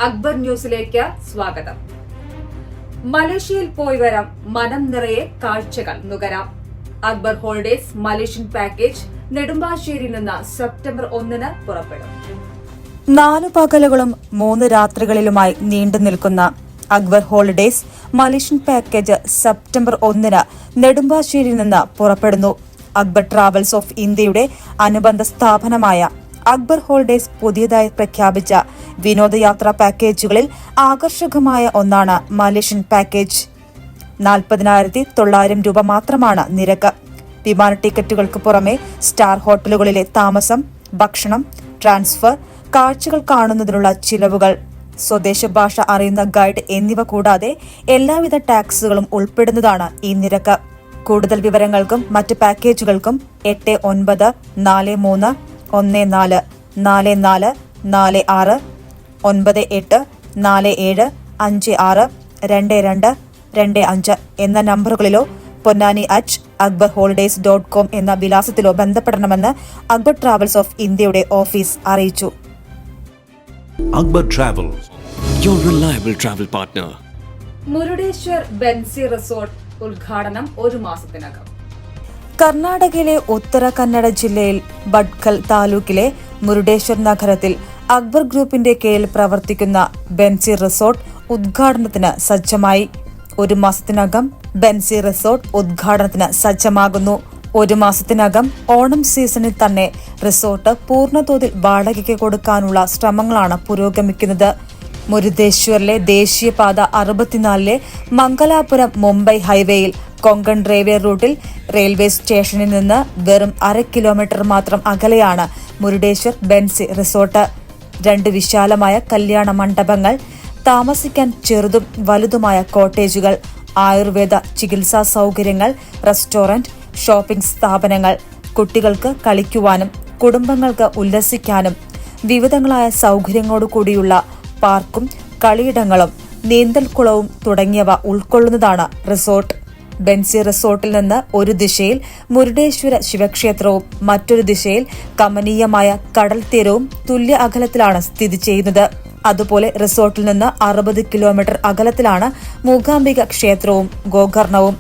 അക്ബർ ന്യൂസിലേക്ക് സ്വാഗതം. മലേഷ്യയിൽ പോയി വരാം, മനം നിറയെ കാഴ്ചകൾ നുകരാം. അക്ബർ ഹോളിഡേസ് മലേഷ്യൻ പാക്കേജ് നെടുമ്പാശ്ശേരിയിൽ നിന്ന് സെപ്റ്റംബർ 1 പുറപ്പെടും. 4 പകലുകളും 3 രാത്രികളിലുമായി നീണ്ടു നിൽക്കുന്ന Akbar holidays Malaysian package September 1 നെടുമ്പാശ്ശേരിയിൽ നിന്ന് പുറപ്പെടുന്നു. അക്ബർ ട്രാവൽസ് ഓഫ് ഇന്ത്യയുടെ അനുബന്ധ സ്ഥാപനമായ അക്ബർ ഹോളിഡേസ് പുതിയതായി പ്രഖ്യാപിച്ച വിനോദയാത്രാ പാക്കേജുകളിൽ ആകർഷകമായ ഒന്നാണ് മലേഷ്യൻ പാക്കേജ്. 40,900 രൂപ മാത്രമാണ് നിരക്ക്. വിമാന ടിക്കറ്റുകൾക്ക് പുറമെ സ്റ്റാർ ഹോട്ടലുകളിലെ താമസം, ഭക്ഷണം, ട്രാൻസ്ഫർ, കാഴ്ചകൾ കാണുന്നതിനുള്ള ചിലവുകൾ, സ്വദേശ ഭാഷ അറിയുന്ന ഗൈഡ് എന്നിവ കൂടാതെ എല്ലാവിധ ടാക്സുകളും ഉൾപ്പെടുന്നതാണ് ഈ നിരക്ക്. കൂടുതൽ വിവരങ്ങൾക്കും മറ്റ് പാക്കേജുകൾക്കും 8943144446 9847562225 എന്ന നമ്പറുകളിലോ ponnani@akbarholidays.com എന്ന വിലാസത്തിലോ ബന്ധപ്പെടണമെന്ന് അക്ബർ ട്രാവൽസ് ഓഫ് ഇന്ത്യയുടെ ഓഫീസ് അറിയിച്ചു. Akbar Travels, your reliable travel partner. Murudeshwar ബെൻസി റിസോർട്ട് ഉദ്ഘാടനം 1 മാസത്തിനകം. കർണാടകയിലെ ഉത്തര കന്നഡ ജില്ലയിൽ ബഡ്കൽ താലൂക്കിലെ മുരുടേശ്വർ നഗരത്തിൽ അക്ബർ ഗ്രൂപ്പിന്റെ കീഴിൽ പ്രവർത്തിക്കുന്ന ബെൻസി റിസോർട്ട് ഉദ്ഘാടനത്തിന് സജ്ജമായി. 1 മാസത്തിനകം ബെൻസി റിസോർട്ട് ഉദ്ഘാടനത്തിന് സജ്ജമാകുന്നു. 1 മാസത്തിനകം ഓണം സീസണിൽ തന്നെ റിസോർട്ട് പൂർണ്ണതോതിൽ വാടകയ്ക്ക് കൊടുക്കാനുള്ള ശ്രമങ്ങളാണ് പുരോഗമിക്കുന്നത്. മുരുദേശ്വറിലെ ദേശീയപാത 64 മംഗലാപുരം മുംബൈ ഹൈവേയിൽ കൊങ്കൺ റെയിൽവേ റൂട്ടിൽ റെയിൽവേ സ്റ്റേഷനിൽ നിന്ന് വെറും 1/2 കിലോമീറ്റർ മാത്രം അകലെയാണ് മുരുടേശ്വർ ബെൻസി റിസോർട്ട്. 2 വിശാലമായ കല്യാണ മണ്ഡപങ്ങൾ, താമസിക്കാൻ ചെറുതും വലുതുമായ കോട്ടേജുകൾ, ആയുർവേദ ചികിത്സാ സൗകര്യങ്ങൾ, റെസ്റ്റോറന്റ്, ഷോപ്പിംഗ് സ്ഥാപനങ്ങൾ, കുട്ടികൾക്ക് കളിക്കുവാനും കുടുംബങ്ങൾക്ക് ഉല്ലസിക്കാനും വിവിധങ്ങളായ സൗകര്യങ്ങളോടുകൂടിയുള്ള പാർക്കും കളിയിടങ്ങളും നീന്തൽക്കുളവും തുടങ്ങിയവ ഉൾക്കൊള്ളുന്നതാണ് റിസോർട്ട്. ബെൻസി റിസോർട്ടിൽ നിന്ന് ഒരു ദിശയിൽ മുരുടേശ്വര ശിവക്ഷേത്രവും മറ്റൊരു ദിശയിൽ കമനീയമായ കടൽ തീരവും തുല്യ അകലത്തിലാണ് സ്ഥിതി ചെയ്യുന്നത്. അതുപോലെ റിസോർട്ടിൽ നിന്ന് 60 കിലോമീറ്റർ അകലത്തിലാണ് മൂകാംബിക ക്ഷേത്രവും ഗോകർണവും.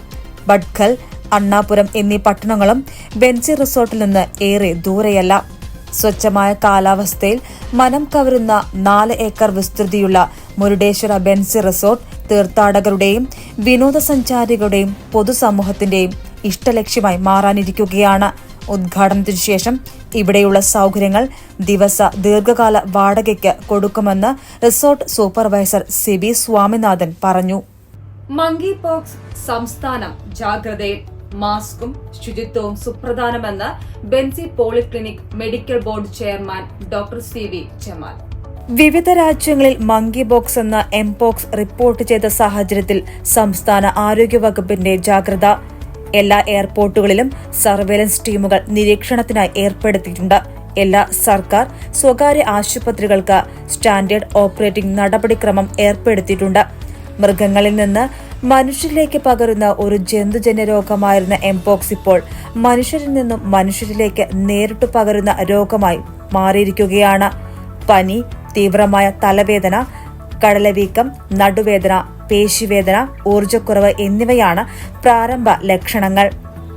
ബഡ്കൽ, അണ്ണാപുരം എന്നീ പട്ടണങ്ങളും ബെൻസി റിസോർട്ടിൽ നിന്ന് ഏറെ ദൂരെയല്ല. സ്വച്ഛമായ കാലാവസ്ഥയിൽ മനം കവരുന്ന 4 ഏക്കർ വിസ്തൃതിയുള്ള മുരുടേശ്വര ബെൻസി റിസോർട്ട് തീർത്ഥാടകരുടെയും വിനോദസഞ്ചാരികളുടെയും പൊതുസമൂഹത്തിന്റെയും ഇഷ്ടലക്ഷ്യമായി മാറാനിരിക്കുകയാണ്. ഉദ്ഘാടനത്തിനു ശേഷം ഇവിടെയുള്ള സൗകര്യങ്ങൾ ദീർഘകാല വാടകയ്ക്ക് കൊടുക്കുമെന്ന് റിസോർട്ട് സൂപ്പർവൈസർ സിബി സ്വാമിനാഥൻ പറഞ്ഞു. മങ്കി പോക്സ് സംസ്ഥാനം ജാഗ്രതയിൽ. മാസ്കും ശുചിത്വവും സുപ്രധാനമെന്ന് Benzy polyclinic medical board chairman doctor CV Jamal. വിവിധ രാജ്യങ്ങളിൽ മങ്കി ബോക്സ് എന്ന എംപോക്സ് റിപ്പോർട്ട് ചെയ്ത സാഹചര്യത്തിൽ സംസ്ഥാന ആരോഗ്യവകുപ്പിന്റെ ജാഗ്രത. എല്ലാ എയർപോർട്ടുകളിലും സർവേലൻസ് ടീമുകൾ നിരീക്ഷണത്തിനായി ഏർപ്പെടുത്തിയിട്ടുണ്ട്. എല്ലാ സർക്കാർ, സ്വകാര്യ ആശുപത്രികൾക്ക് സ്റ്റാൻഡേർഡ് ഓപ്പറേറ്റിംഗ് നടപടിക്രമം ഏർപ്പെടുത്തിയിട്ടുണ്ട്. മൃഗങ്ങളിൽ നിന്ന് മനുഷ്യരിലേക്ക് പകരുന്ന ഒരു ജന്തുജന്യ രോഗമായിരുന്ന എംപോക്സ് ഇപ്പോൾ മനുഷ്യരിൽ നിന്നും മനുഷ്യരിലേക്ക് നേരിട്ട് പകരുന്ന രോഗമായി മാറിയിരിക്കുകയാണ്. പനി, തീവ്രമായ തലവേദന, കടലവീക്കം, നടുവേദന, പേശിവേദന, ഊർജ്ജക്കുറവ് എന്നിവയാണ് പ്രാരംഭ ലക്ഷണങ്ങൾ.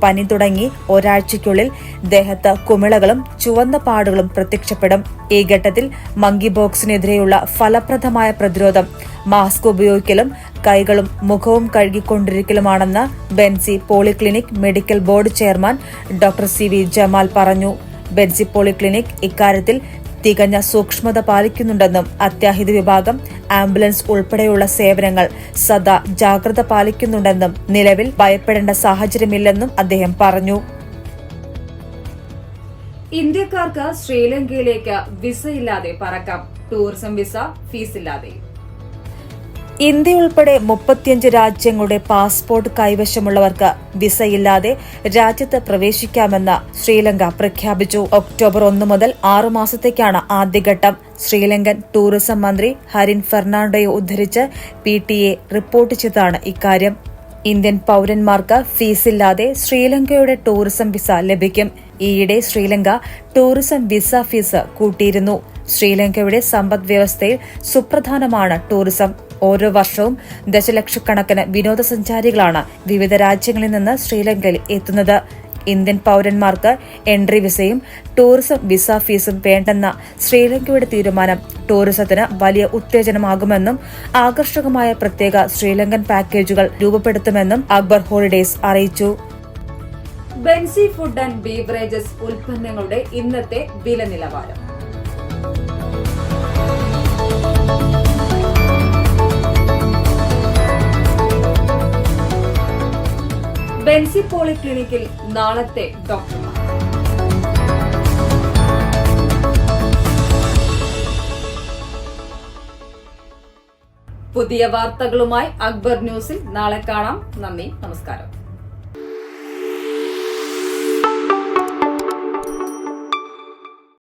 പനി തുടങ്ങി ഒരാഴ്ചയ്ക്കുള്ളിൽ ദേഹത്ത് കുമിളകളും ചുവന്ന പാടുകളും പ്രത്യക്ഷപ്പെടും. ഈ ഘട്ടത്തിൽ മങ്കി ബോക്സിനെതിരെയുള്ള ഫലപ്രദമായ പ്രതിരോധം മാസ്ക് ഉപയോഗിക്കലും കൈകളും മുഖവും കഴുകിക്കൊണ്ടിരിക്കലുമാണെന്ന് Benzy polyclinic medical board chairman doctor CV Jamal പറഞ്ഞു. ബെൻസി പോളിക്ലിനിക് ഇക്കാര്യത്തിൽ തികഞ്ഞ സൂക്ഷ്മത പാലിക്കുന്നുണ്ടെന്നും അത്യാഹിത വിഭാഗം, ആംബുലൻസ് ഉൾപ്പെടെയുള്ള സേവനങ്ങൾ സദാ ജാഗ്രത പാലിക്കുന്നുണ്ടെന്നും നിലവിൽ ഭയപ്പെടേണ്ട സാഹചര്യമില്ലെന്നും അദ്ദേഹം പറഞ്ഞു. ഇന്ത്യക്കാർക്ക് ശ്രീലങ്കയിലേക്ക് വിസയില്ലാതെ പറക്കാം. ടൂറിസം വിസ ഫീസില്ലാതെ. ഇന്ത്യ ഉൾപ്പെടെ 35 രാജ്യങ്ങളുടെ പാസ്പോർട്ട് കൈവശമുള്ളവർക്ക് വിസയില്ലാതെ രാജ്യത്ത് പ്രവേശിക്കാമെന്ന് ശ്രീലങ്ക പ്രഖ്യാപിച്ചു. ഒക്ടോബർ 1 മുതൽ 6 മാസത്തേക്കാണ് ആദ്യഘട്ടം. ശ്രീലങ്കൻ ടൂറിസം മന്ത്രി ഹരിൻ ഫെർണാണ്ടോയെ ഉദ്ധരിച്ച് PTA റിപ്പോർട്ട് ചെയ്താണ് ഇക്കാര്യം. ഇന്ത്യൻ പൌരന്മാർക്ക് ഫീസില്ലാതെ ശ്രീലങ്കയുടെ ടൂറിസം വിസ ലഭിക്കും. ഈയിടെ ശ്രീലങ്ക ടൂറിസം വിസ ഫീസ് കൂട്ടിയിരുന്നു. ശ്രീലങ്കയുടെ സമ്പദ് വ്യവസ്ഥയിൽ സുപ്രധാനമാണ് ടൂറിസം. ഓരോ വർഷവും ദശലക്ഷക്കണക്കിന് വിനോദസഞ്ചാരികളാണ് വിവിധ രാജ്യങ്ങളിൽ നിന്ന് ശ്രീലങ്കയിൽ എത്തുന്നത്. ഇന്ത്യൻ പൌരന്മാർക്ക് എൻട്രി വിസയും ടൂറിസം വിസ ഫീസും വേണ്ടെന്ന ശ്രീലങ്കയുടെ തീരുമാനം ടൂറിസത്തിന് വലിയ ഉത്തേജനമാകുമെന്നും ആകർഷകമായ പ്രത്യേക ശ്രീലങ്കൻ പാക്കേജുകൾ രൂപപ്പെടുത്തുമെന്നും അക്ബർ ഹോളിഡേയ്സ് അറിയിച്ചു. ബെൻസി ഫുഡ് ആൻഡ് ബീവറേജസ് ഉൽപ്പന്നങ്ങളുടെ ഇന്നത്തെ വില നിലവാരം. ബെൻസി പോളിക്ലിനിക്കിൽ നാളത്തെ ഡോക്ടർമാർ. പുതിയ വാർത്തകളുമായി അക്ബർ ന്യൂസിൽ നാളെ കാണാം. നന്ദി, നമസ്കാരം.